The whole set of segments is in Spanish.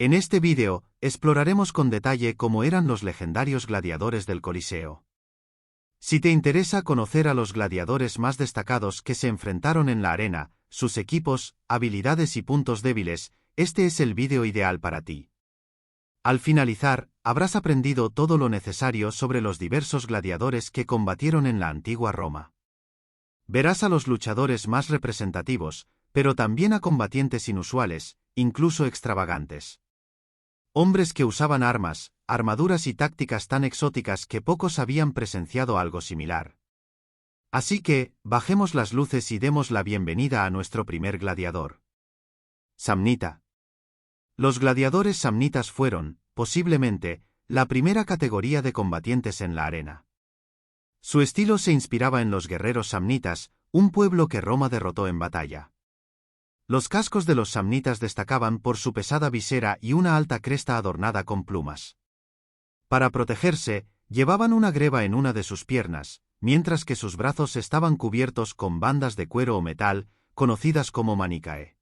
En este vídeo, exploraremos con detalle cómo eran los legendarios gladiadores del Coliseo. Si te interesa conocer a los gladiadores más destacados que se enfrentaron en la arena, sus equipos, habilidades y puntos débiles, este es el vídeo ideal para ti. Al finalizar, habrás aprendido todo lo necesario sobre los diversos gladiadores que combatieron en la antigua Roma. Verás a los luchadores más representativos, pero también a combatientes inusuales, incluso extravagantes. Hombres que usaban armas, armaduras y tácticas tan exóticas que pocos habían presenciado algo similar. Así que, bajemos las luces y demos la bienvenida a nuestro primer gladiador. Samnita. Los gladiadores samnitas fueron, posiblemente, la primera categoría de combatientes en la arena. Su estilo se inspiraba en los guerreros samnitas, un pueblo que Roma derrotó en batalla. Los cascos de los samnitas destacaban por su pesada visera y una alta cresta adornada con plumas. Para protegerse, llevaban una greba en una de sus piernas, mientras que sus brazos estaban cubiertos con bandas de cuero o metal, conocidas como manicae.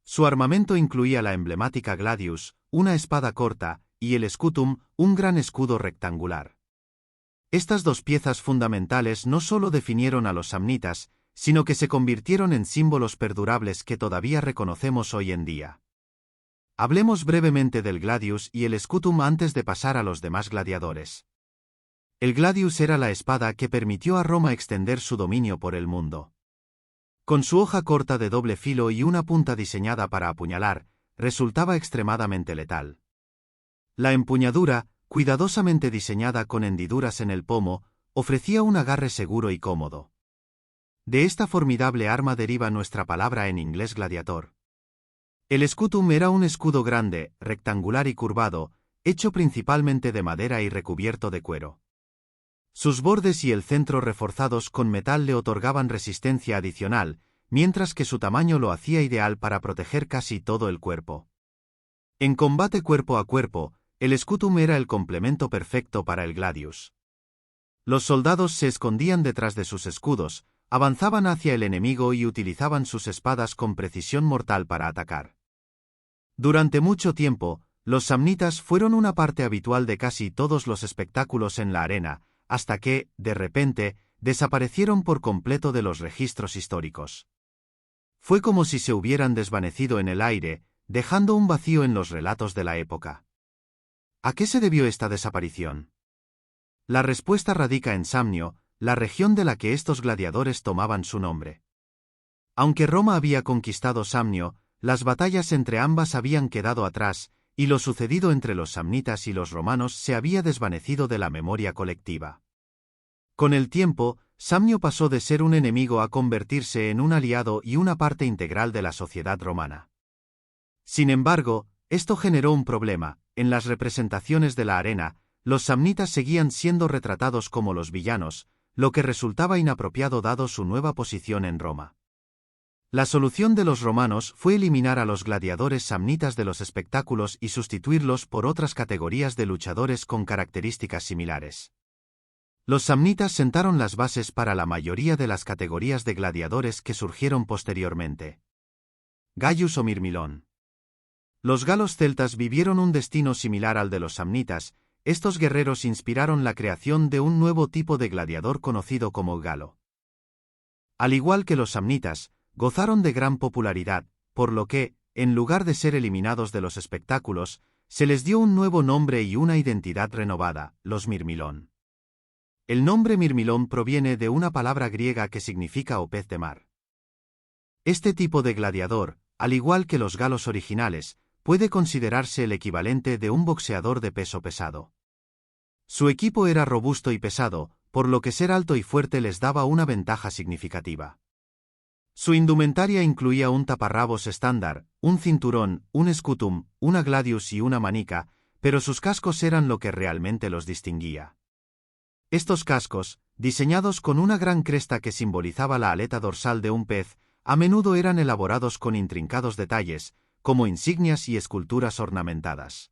Su armamento incluía la emblemática gladius, una espada corta, y el scutum, un gran escudo rectangular. Estas dos piezas fundamentales no solo definieron a los samnitas, sino que se convirtieron en símbolos perdurables que todavía reconocemos hoy en día. Hablemos brevemente del gladius y el scutum antes de pasar a los demás gladiadores. El gladius era la espada que permitió a Roma extender su dominio por el mundo. Con su hoja corta de doble filo y una punta diseñada para apuñalar, resultaba extremadamente letal. La empuñadura, cuidadosamente diseñada con hendiduras en el pomo, ofrecía un agarre seguro y cómodo. De esta formidable arma deriva nuestra palabra en inglés gladiator. El scutum era un escudo grande, rectangular y curvado, hecho principalmente de madera y recubierto de cuero. Sus bordes y el centro reforzados con metal le otorgaban resistencia adicional, mientras que su tamaño lo hacía ideal para proteger casi todo el cuerpo. En combate cuerpo a cuerpo, el scutum era el complemento perfecto para el gladius. Los soldados se escondían detrás de sus escudos, avanzaban hacia el enemigo y utilizaban sus espadas con precisión mortal para atacar. Durante mucho tiempo, los samnitas fueron una parte habitual de casi todos los espectáculos en la arena, hasta que, de repente, desaparecieron por completo de los registros históricos. Fue como si se hubieran desvanecido en el aire, dejando un vacío en los relatos de la época. ¿A qué se debió esta desaparición? La respuesta radica en Samnio, la región de la que estos gladiadores tomaban su nombre. Aunque Roma había conquistado Samnio, las batallas entre ambas habían quedado atrás, y lo sucedido entre los samnitas y los romanos se había desvanecido de la memoria colectiva. Con el tiempo, Samnio pasó de ser un enemigo a convertirse en un aliado y una parte integral de la sociedad romana. Sin embargo, esto generó un problema. En las representaciones de la arena, los samnitas seguían siendo retratados como los villanos, lo que resultaba inapropiado dado su nueva posición en Roma. La solución de los romanos fue eliminar a los gladiadores samnitas de los espectáculos y sustituirlos por otras categorías de luchadores con características similares. Los samnitas sentaron las bases para la mayoría de las categorías de gladiadores que surgieron posteriormente. Gaius o Mirmilón. Los galos celtas vivieron un destino similar al de los samnitas. Estos guerreros inspiraron la creación de un nuevo tipo de gladiador conocido como galo. Al igual que los samnitas, gozaron de gran popularidad, por lo que, en lugar de ser eliminados de los espectáculos, se les dio un nuevo nombre y una identidad renovada, los Mirmilón. El nombre Mirmilón proviene de una palabra griega que significa o pez de mar. Este tipo de gladiador, al igual que los galos originales, puede considerarse el equivalente de un boxeador de peso pesado. Su equipo era robusto y pesado, por lo que ser alto y fuerte les daba una ventaja significativa. Su indumentaria incluía un taparrabos estándar, un cinturón, un scutum, una gladius y una manica, pero sus cascos eran lo que realmente los distinguía. Estos cascos, diseñados con una gran cresta que simbolizaba la aleta dorsal de un pez, a menudo eran elaborados con intrincados detalles, como insignias y esculturas ornamentadas.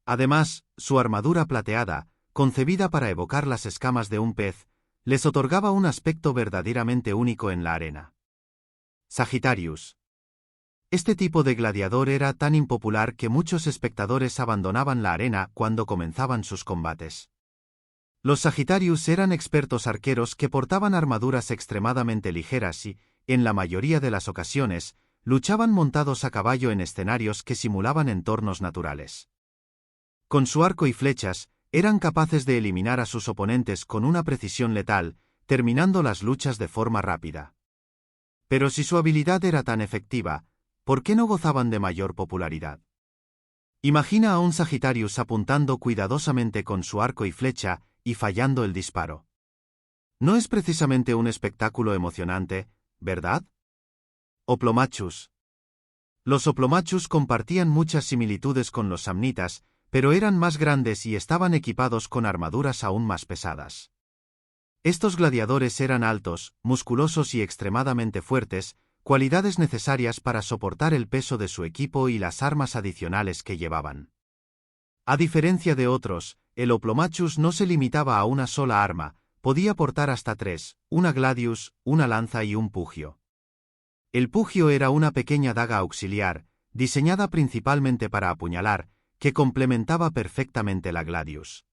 Además, su armadura plateada, concebida para evocar las escamas de un pez, les otorgaba un aspecto verdaderamente único en la arena. Sagittarius. Este tipo de gladiador era tan impopular que muchos espectadores abandonaban la arena cuando comenzaban sus combates. Los Sagittarius eran expertos arqueros que portaban armaduras extremadamente ligeras y, en la mayoría de las ocasiones, luchaban montados a caballo en escenarios que simulaban entornos naturales. Con su arco y flechas, eran capaces de eliminar a sus oponentes con una precisión letal, terminando las luchas de forma rápida. Pero si su habilidad era tan efectiva, ¿por qué no gozaban de mayor popularidad? Imagina a un Sagittarius apuntando cuidadosamente con su arco y flecha y fallando el disparo. No es precisamente un espectáculo emocionante, ¿verdad? Oplomachus. Los Oplomachus compartían muchas similitudes con los samnitas, pero eran más grandes y estaban equipados con armaduras aún más pesadas. Estos gladiadores eran altos, musculosos y extremadamente fuertes, cualidades necesarias para soportar el peso de su equipo y las armas adicionales que llevaban. A diferencia de otros, el Oplomachus no se limitaba a una sola arma, podía portar hasta 3, una gladius, una lanza y un pugio. El pugio era una pequeña daga auxiliar, diseñada principalmente para apuñalar, que complementaba perfectamente la gladius.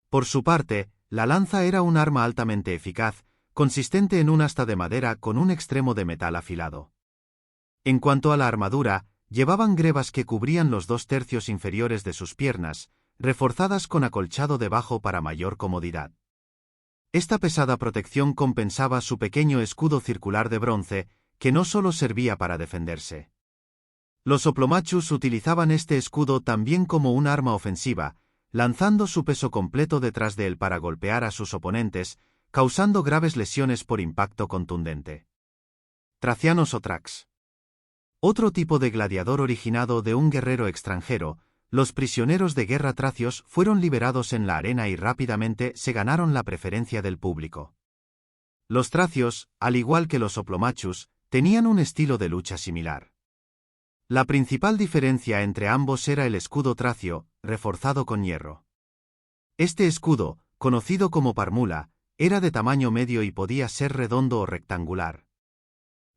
Por su parte, la lanza era un arma altamente eficaz, consistente en un asta de madera con un extremo de metal afilado. En cuanto a la armadura, llevaban grebas que cubrían los 2/3 inferiores de sus piernas, reforzadas con acolchado debajo para mayor comodidad. Esta pesada protección compensaba su pequeño escudo circular de bronce, que no solo servía para defenderse. Los Oplomachus utilizaban este escudo también como un arma ofensiva, lanzando su peso completo detrás de él para golpear a sus oponentes, causando graves lesiones por impacto contundente. Tracianos o Trax. Otro tipo de gladiador originado de un guerrero extranjero, los prisioneros de guerra tracios fueron liberados en la arena y rápidamente se ganaron la preferencia del público. Los tracios, al igual que los Oplomachus, tenían un estilo de lucha similar. La principal diferencia entre ambos era el escudo tracio, reforzado con hierro. Este escudo, conocido como parmula, era de tamaño medio y podía ser redondo o rectangular.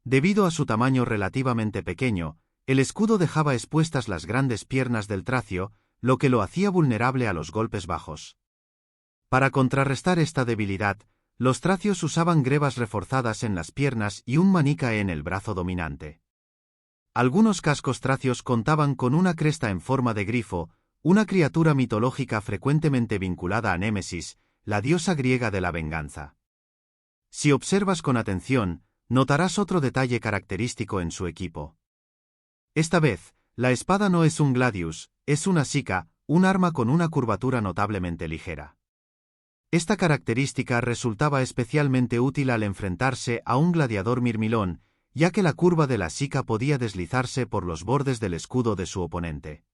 Debido a su tamaño relativamente pequeño, el escudo dejaba expuestas las grandes piernas del tracio, lo que lo hacía vulnerable a los golpes bajos. Para contrarrestar esta debilidad, los tracios usaban grebas reforzadas en las piernas y un manica en el brazo dominante. Algunos cascos tracios contaban con una cresta en forma de grifo, una criatura mitológica frecuentemente vinculada a Némesis, la diosa griega de la venganza. Si observas con atención, notarás otro detalle característico en su equipo. Esta vez, la espada no es un gladius, es una sica, un arma con una curvatura notablemente ligera. Esta característica resultaba especialmente útil al enfrentarse a un gladiador mirmilón, ya que la curva de la sica podía deslizarse por los bordes del escudo de su oponente.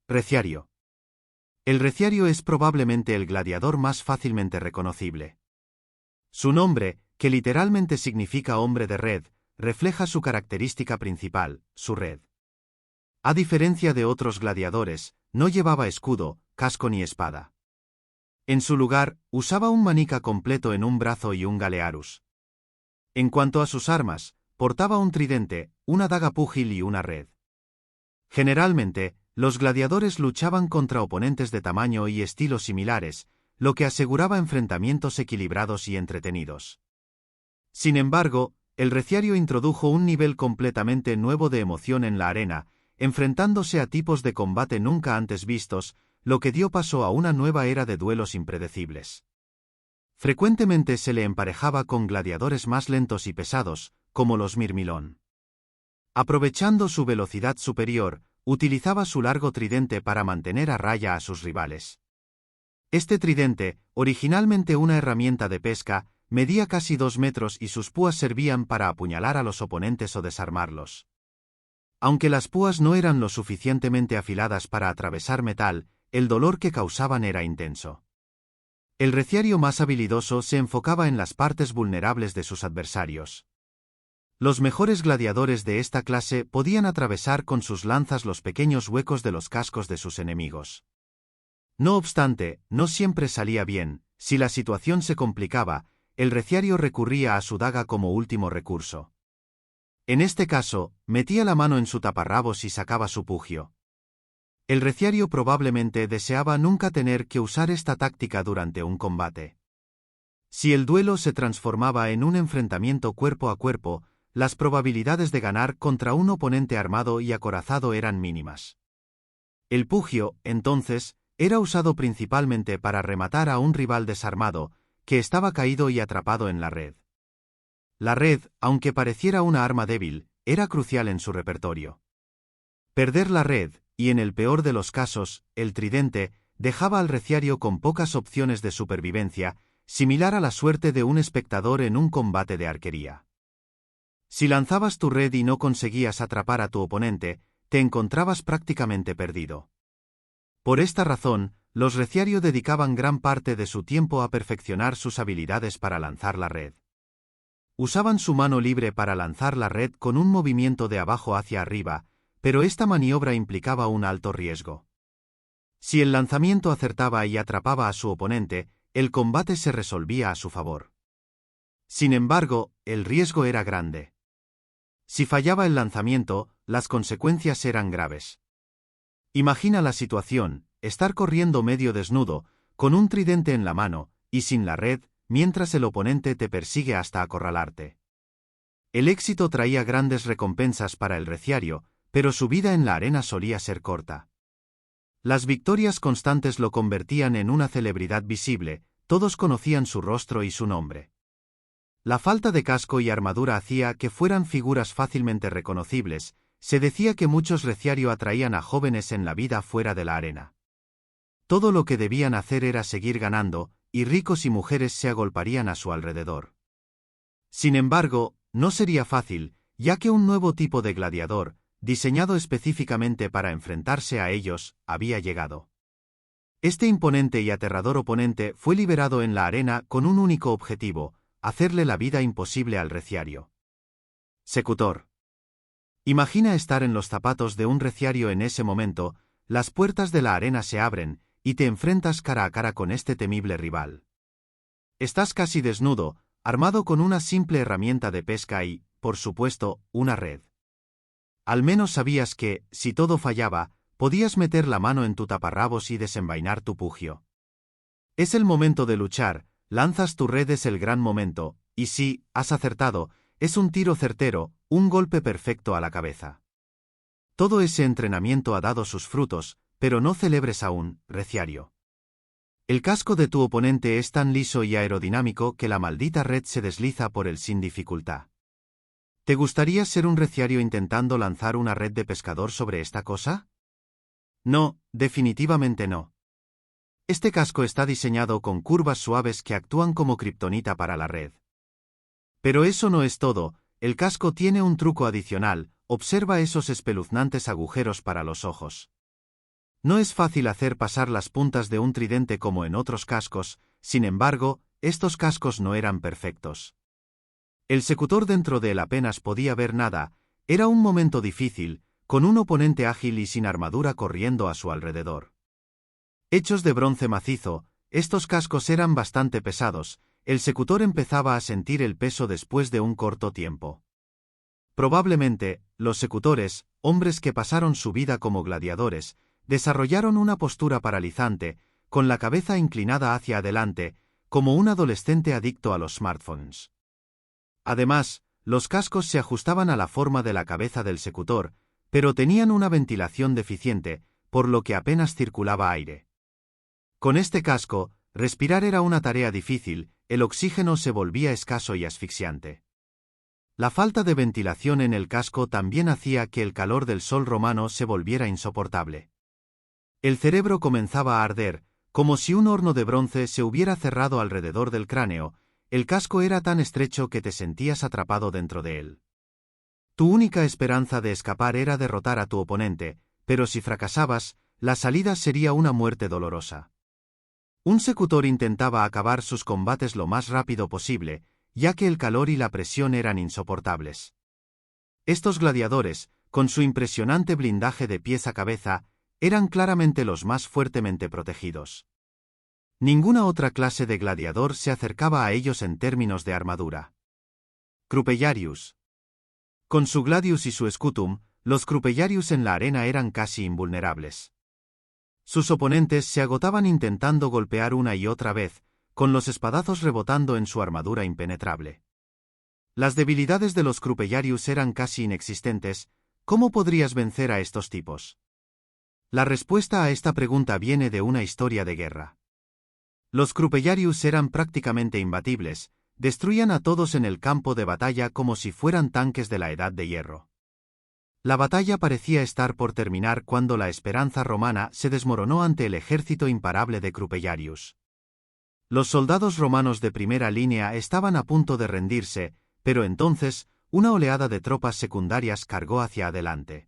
Reciario. El reciario es probablemente el gladiador más fácilmente reconocible. Su nombre, que literalmente significa hombre de red, refleja su característica principal, su red. A diferencia de otros gladiadores, no llevaba escudo, casco ni espada. En su lugar, usaba un manica completo en un brazo y un galearus. En cuanto a sus armas, portaba un tridente, una daga púgil y una red. Generalmente, los gladiadores luchaban contra oponentes de tamaño y estilo similares, lo que aseguraba enfrentamientos equilibrados y entretenidos. Sin embargo, el reciario introdujo un nivel completamente nuevo de emoción en la arena, enfrentándose a tipos de combate nunca antes vistos, lo que dio paso a una nueva era de duelos impredecibles. Frecuentemente se le emparejaba con gladiadores más lentos y pesados, como los mirmilón. Aprovechando su velocidad superior, utilizaba su largo tridente para mantener a raya a sus rivales. Este tridente, originalmente una herramienta de pesca, medía casi 2 metros y sus púas servían para apuñalar a los oponentes o desarmarlos. Aunque las púas no eran lo suficientemente afiladas para atravesar metal, el dolor que causaban era intenso. El reciario más habilidoso se enfocaba en las partes vulnerables de sus adversarios. Los mejores gladiadores de esta clase podían atravesar con sus lanzas los pequeños huecos de los cascos de sus enemigos. No obstante, no siempre salía bien. Si la situación se complicaba, el reciario recurría a su daga como último recurso. En este caso, metía la mano en su taparrabos y sacaba su pugio. El reciario probablemente deseaba nunca tener que usar esta táctica durante un combate. Si el duelo se transformaba en un enfrentamiento cuerpo a cuerpo, las probabilidades de ganar contra un oponente armado y acorazado eran mínimas. El pugio, entonces, era usado principalmente para rematar a un rival desarmado, que estaba caído y atrapado en la red. La red, aunque pareciera una arma débil, era crucial en su repertorio. Perder la red, y en el peor de los casos, el tridente, dejaba al reciario con pocas opciones de supervivencia, similar a la suerte de un espectador en un combate de arquería. Si lanzabas tu red y no conseguías atrapar a tu oponente, te encontrabas prácticamente perdido. Por esta razón, los reciario dedicaban gran parte de su tiempo a perfeccionar sus habilidades para lanzar la red. Usaban su mano libre para lanzar la red con un movimiento de abajo hacia arriba, pero esta maniobra implicaba un alto riesgo. Si el lanzamiento acertaba y atrapaba a su oponente, el combate se resolvía a su favor. Sin embargo, el riesgo era grande. Si fallaba el lanzamiento, las consecuencias eran graves. Imagina la situación: estar corriendo medio desnudo, con un tridente en la mano, y sin la red, mientras el oponente te persigue hasta acorralarte. El éxito traía grandes recompensas para el reciario, pero su vida en la arena solía ser corta. Las victorias constantes lo convertían en una celebridad visible, todos conocían su rostro y su nombre. La falta de casco y armadura hacía que fueran figuras fácilmente reconocibles. Se decía que muchos reciario atraían a jóvenes en la vida fuera de la arena. Todo lo que debían hacer era seguir ganando, y ricos y mujeres se agolparían a su alrededor. Sin embargo, no sería fácil, ya que un nuevo tipo de gladiador, diseñado específicamente para enfrentarse a ellos, había llegado. Este imponente y aterrador oponente fue liberado en la arena con un único objetivo: hacerle la vida imposible al reciario. Secutor. Imagina estar en los zapatos de un reciario en ese momento. Las puertas de la arena se abren, y te enfrentas cara a cara con este temible rival. Estás casi desnudo, armado con una simple herramienta de pesca y, por supuesto, una red. Al menos sabías que, si todo fallaba, podías meter la mano en tu taparrabos y desenvainar tu pugio. Es el momento de luchar, lanzas tu red, es el gran momento, y si has acertado, es un tiro certero, un golpe perfecto a la cabeza. Todo ese entrenamiento ha dado sus frutos, pero no celebres aún, reciario. El casco de tu oponente es tan liso y aerodinámico que la maldita red se desliza por él sin dificultad. ¿Te gustaría ser un reciario intentando lanzar una red de pescador sobre esta cosa? No, definitivamente no. Este casco está diseñado con curvas suaves que actúan como kriptonita para la red. Pero eso no es todo, el casco tiene un truco adicional: observa esos espeluznantes agujeros para los ojos. No es fácil hacer pasar las puntas de un tridente como en otros cascos, sin embargo, estos cascos no eran perfectos. El secutor dentro de él apenas podía ver nada. Era un momento difícil, con un oponente ágil y sin armadura corriendo a su alrededor. Hechos de bronce macizo, estos cascos eran bastante pesados. El secutor empezaba a sentir el peso después de un corto tiempo. Probablemente, los secutores, hombres que pasaron su vida como gladiadores, desarrollaron una postura paralizante, con la cabeza inclinada hacia adelante, como un adolescente adicto a los smartphones. Además, los cascos se ajustaban a la forma de la cabeza del secutor, pero tenían una ventilación deficiente, por lo que apenas circulaba aire. Con este casco, respirar era una tarea difícil, el oxígeno se volvía escaso y asfixiante. La falta de ventilación en el casco también hacía que el calor del sol romano se volviera insoportable. El cerebro comenzaba a arder, como si un horno de bronce se hubiera cerrado alrededor del cráneo. El casco era tan estrecho que te sentías atrapado dentro de él. Tu única esperanza de escapar era derrotar a tu oponente, pero si fracasabas, la salida sería una muerte dolorosa. Un secutor intentaba acabar sus combates lo más rápido posible, ya que el calor y la presión eran insoportables. Estos gladiadores, con su impresionante blindaje de pies a cabeza, eran claramente los más fuertemente protegidos. Ninguna otra clase de gladiador se acercaba a ellos en términos de armadura. Crupellarius. Con su gladius y su scutum, los crupellarius en la arena eran casi invulnerables. Sus oponentes se agotaban intentando golpear una y otra vez, con los espadazos rebotando en su armadura impenetrable. Las debilidades de los crupellarius eran casi inexistentes. ¿Cómo podrías vencer a estos tipos? La respuesta a esta pregunta viene de una historia de guerra. Los crupellarius eran prácticamente imbatibles, destruían a todos en el campo de batalla como si fueran tanques de la Edad de Hierro. La batalla parecía estar por terminar cuando la esperanza romana se desmoronó ante el ejército imparable de crupellarius. Los soldados romanos de primera línea estaban a punto de rendirse, pero entonces, una oleada de tropas secundarias cargó hacia adelante.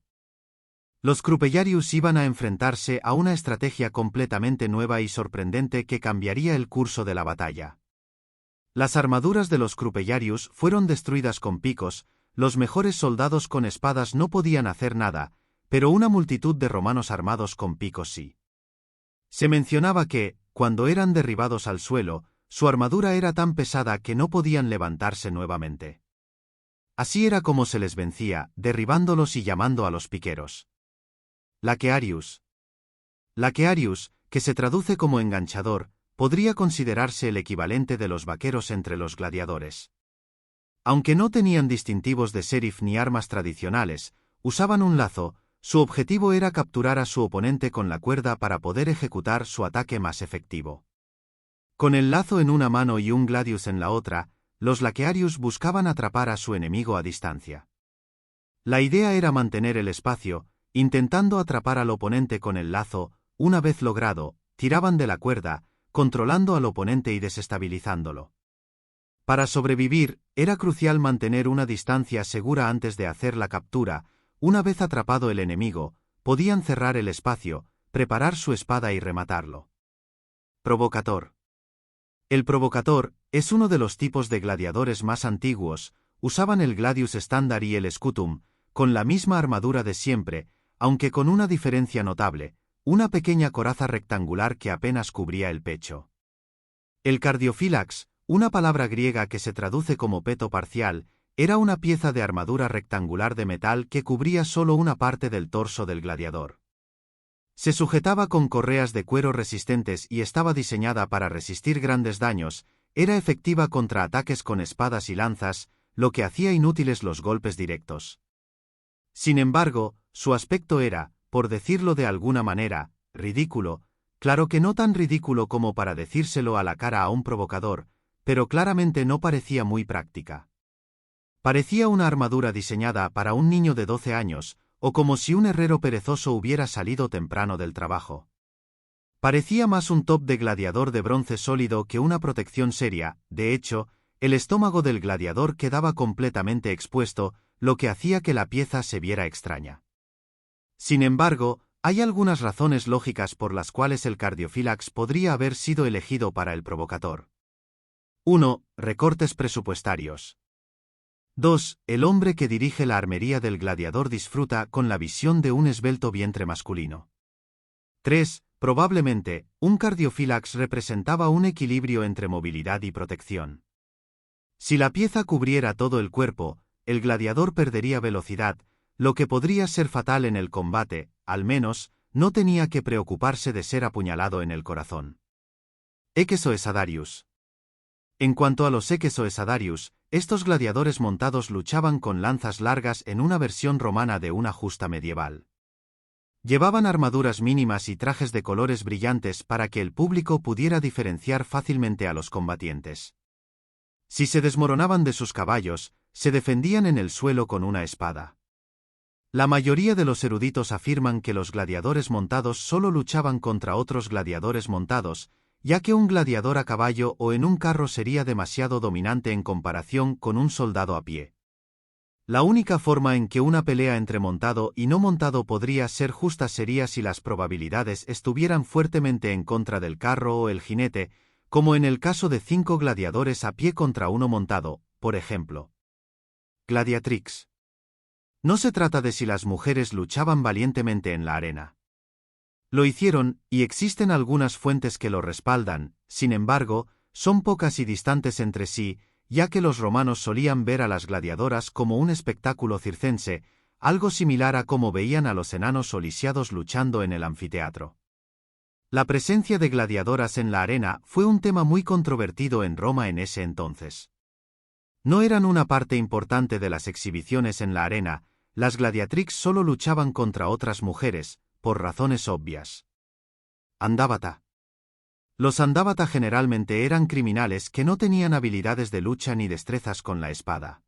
Los crupellarius iban a enfrentarse a una estrategia completamente nueva y sorprendente que cambiaría el curso de la batalla. Las armaduras de los crupellarius fueron destruidas con picos, los mejores soldados con espadas no podían hacer nada, pero una multitud de romanos armados con picos sí. Se mencionaba que, cuando eran derribados al suelo, su armadura era tan pesada que no podían levantarse nuevamente. Así era como se les vencía, derribándolos y llamando a los piqueros laquearius. Laquearius, que se traduce como enganchador, podría considerarse el equivalente de los vaqueros entre los gladiadores. Aunque no tenían distintivos de sheriff ni armas tradicionales, usaban un lazo. Su objetivo era capturar a su oponente con la cuerda para poder ejecutar su ataque más efectivo. Con el lazo en una mano y un gladius en la otra, los laquearius buscaban atrapar a su enemigo a distancia. La idea era mantener el espacio, intentando atrapar al oponente con el lazo. Una vez logrado, tiraban de la cuerda, controlando al oponente y desestabilizándolo. Para sobrevivir, era crucial mantener una distancia segura antes de hacer la captura. Una vez atrapado el enemigo, podían cerrar el espacio, preparar su espada y rematarlo. Provocator. El provocator es uno de los tipos de gladiadores más antiguos. Usaban el gladius estándar y el scutum, con la misma armadura de siempre, aunque con una diferencia notable, una pequeña coraza rectangular que apenas cubría el pecho. El cardiofílax, una palabra griega que se traduce como peto parcial, era una pieza de armadura rectangular de metal que cubría solo una parte del torso del gladiador. Se sujetaba con correas de cuero resistentes y estaba diseñada para resistir grandes daños. Era efectiva contra ataques con espadas y lanzas, lo que hacía inútiles los golpes directos. Sin embargo, su aspecto era, por decirlo de alguna manera, ridículo. Claro que no tan ridículo como para decírselo a la cara a un provocador, pero claramente no parecía muy práctica. Parecía una armadura diseñada para un niño de 12 años, o como si un herrero perezoso hubiera salido temprano del trabajo. Parecía más un top de gladiador de bronce sólido que una protección seria. De hecho, el estómago del gladiador quedaba completamente expuesto, lo que hacía que la pieza se viera extraña. Sin embargo, hay algunas razones lógicas por las cuales el cardiofílax podría haber sido elegido para el provocator. 1. Recortes presupuestarios. 2. El hombre que dirige la armería del gladiador disfruta con la visión de un esbelto vientre masculino. 3. Probablemente, un cardiofílax representaba un equilibrio entre movilidad y protección. Si la pieza cubriera todo el cuerpo, el gladiador perdería velocidad, lo que podría ser fatal en el combate. Al menos, no tenía que preocuparse de ser apuñalado en el corazón. Equesoesadarius. En cuanto a los equesoesadarius, estos gladiadores montados luchaban con lanzas largas en una versión romana de una justa medieval. Llevaban armaduras mínimas y trajes de colores brillantes para que el público pudiera diferenciar fácilmente a los combatientes. Si se desmoronaban de sus caballos, se defendían en el suelo con una espada. La mayoría de los eruditos afirman que los gladiadores montados solo luchaban contra otros gladiadores montados, ya que un gladiador a caballo o en un carro sería demasiado dominante en comparación con un soldado a pie. La única forma en que una pelea entre montado y no montado podría ser justa sería si las probabilidades estuvieran fuertemente en contra del carro o el jinete, como en el caso de 5 gladiadores a pie contra uno montado, por ejemplo. Gladiatrix. No se trata de si las mujeres luchaban valientemente en la arena. Lo hicieron, y existen algunas fuentes que lo respaldan. Sin embargo, son pocas y distantes entre sí. ya que los romanos solían ver a las gladiadoras como un espectáculo circense, algo similar a cómo veían a los enanos o lisiados luchando en el anfiteatro. La presencia de gladiadoras en la arena fue un tema muy controvertido en Roma en ese entonces. No eran una parte importante de las exhibiciones en la arena, las gladiatrix solo luchaban contra otras mujeres, por razones obvias. Andávata. Los andávata generalmente eran criminales que no tenían habilidades de lucha ni destrezas con la espada.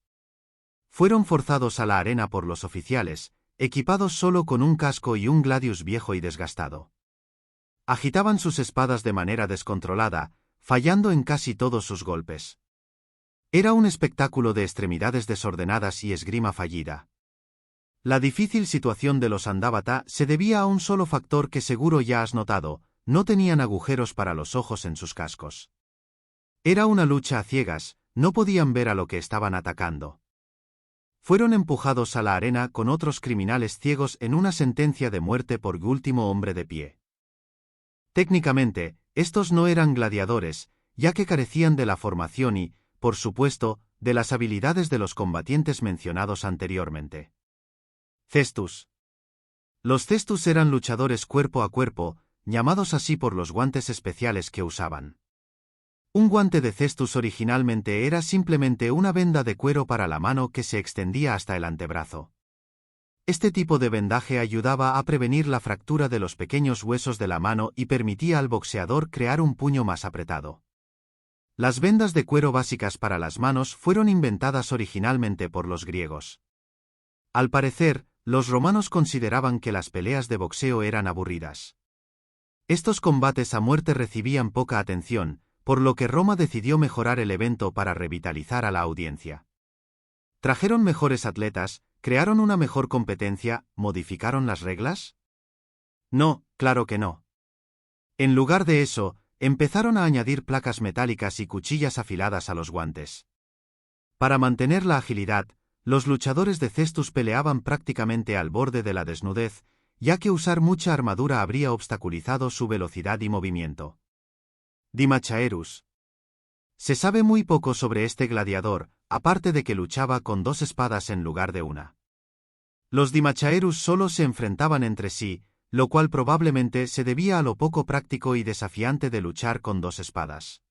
Fueron forzados a la arena por los oficiales, equipados solo con un casco y un gladius viejo y desgastado. Agitaban sus espadas de manera descontrolada, fallando en casi todos sus golpes. Era un espectáculo de extremidades desordenadas y esgrima fallida. La difícil situación de los andávata se debía a un solo factor que seguro ya has notado: no tenían agujeros para los ojos en sus cascos. Era una lucha a ciegas, no podían ver a lo que estaban atacando. Fueron empujados a la arena con otros criminales ciegos en una sentencia de muerte por último hombre de pie. Técnicamente, estos no eran gladiadores, ya que carecían de la formación y, por supuesto, de las habilidades de los combatientes mencionados anteriormente. Cestus. Los cestus eran luchadores cuerpo a cuerpo, llamados así por los guantes especiales que usaban. Un guante de cestus originalmente era simplemente una venda de cuero para la mano que se extendía hasta el antebrazo. Este tipo de vendaje ayudaba a prevenir la fractura de los pequeños huesos de la mano y permitía al boxeador crear un puño más apretado. Las vendas de cuero básicas para las manos fueron inventadas originalmente por los griegos. Al parecer, los romanos consideraban que las peleas de boxeo eran aburridas. Estos combates a muerte recibían poca atención, por lo que Roma decidió mejorar el evento para revitalizar a la audiencia. Trajeron mejores atletas, crearon una mejor competencia, ¿modificaron las reglas? No, claro que no. En lugar de eso, empezaron a añadir placas metálicas y cuchillas afiladas a los guantes. Para mantener la agilidad, los luchadores de cestus peleaban prácticamente al borde de la desnudez, ya que usar mucha armadura habría obstaculizado su velocidad y movimiento. Dimachaerus. Se sabe muy poco sobre este gladiador, aparte de que luchaba con dos espadas en lugar de una. Los Dimachaerus solo se enfrentaban entre sí, lo cual probablemente se debía a lo poco práctico y desafiante de luchar con dos espadas.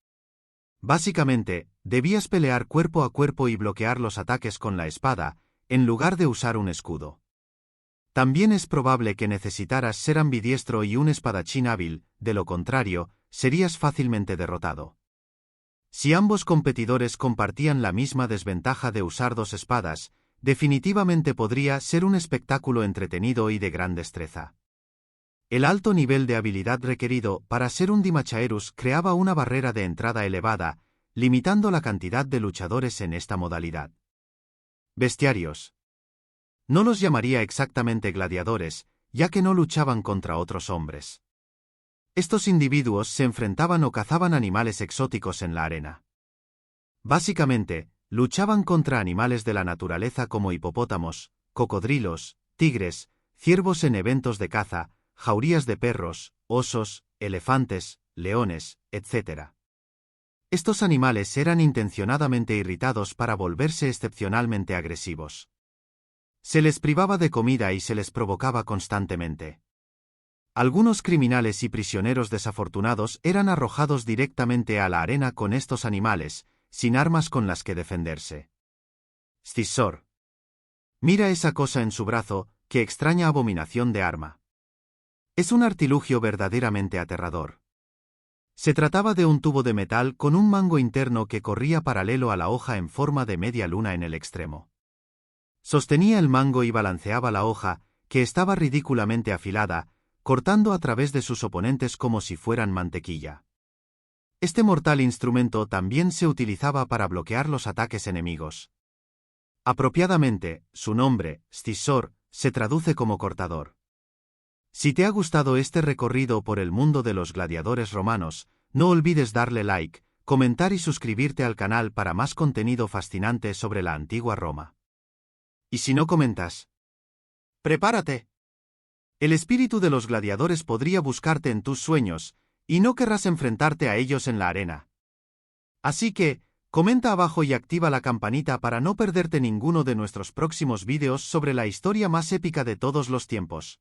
Básicamente, debías pelear cuerpo a cuerpo y bloquear los ataques con la espada, en lugar de usar un escudo. También es probable que necesitaras ser ambidiestro y un espadachín hábil, de lo contrario, serías fácilmente derrotado. Si ambos competidores compartían la misma desventaja de usar dos espadas, definitivamente podría ser un espectáculo entretenido y de gran destreza. El alto nivel de habilidad requerido para ser un Dimachaerus creaba una barrera de entrada elevada, limitando la cantidad de luchadores en esta modalidad. Bestiarios. No los llamaría exactamente gladiadores, ya que no luchaban contra otros hombres. Estos individuos se enfrentaban o cazaban animales exóticos en la arena. Básicamente, luchaban contra animales de la naturaleza como hipopótamos, cocodrilos, tigres, ciervos en eventos de caza, jaurías de perros, osos, elefantes, leones, etc. Estos animales eran intencionadamente irritados para volverse excepcionalmente agresivos. Se les privaba de comida y se les provocaba constantemente. Algunos criminales y prisioneros desafortunados eran arrojados directamente a la arena con estos animales, sin armas con las que defenderse. Scisor. Mira esa cosa en su brazo, qué extraña abominación de arma. Es un artilugio verdaderamente aterrador. Se trataba de un tubo de metal con un mango interno que corría paralelo a la hoja en forma de media luna en el extremo. Sostenía el mango y balanceaba la hoja, que estaba ridículamente afilada, cortando a través de sus oponentes como si fueran mantequilla. Este mortal instrumento también se utilizaba para bloquear los ataques enemigos. Apropiadamente, su nombre, Scisor, se traduce como cortador. Si te ha gustado este recorrido por el mundo de los gladiadores romanos, no olvides darle like, comentar y suscribirte al canal para más contenido fascinante sobre la antigua Roma. ¿Y si no comentas? ¡Prepárate! El espíritu de los gladiadores podría buscarte en tus sueños, y no querrás enfrentarte a ellos en la arena. Así que, Comenta abajo y activa la campanita para no perderte ninguno de nuestros próximos vídeos sobre la historia más épica de todos los tiempos.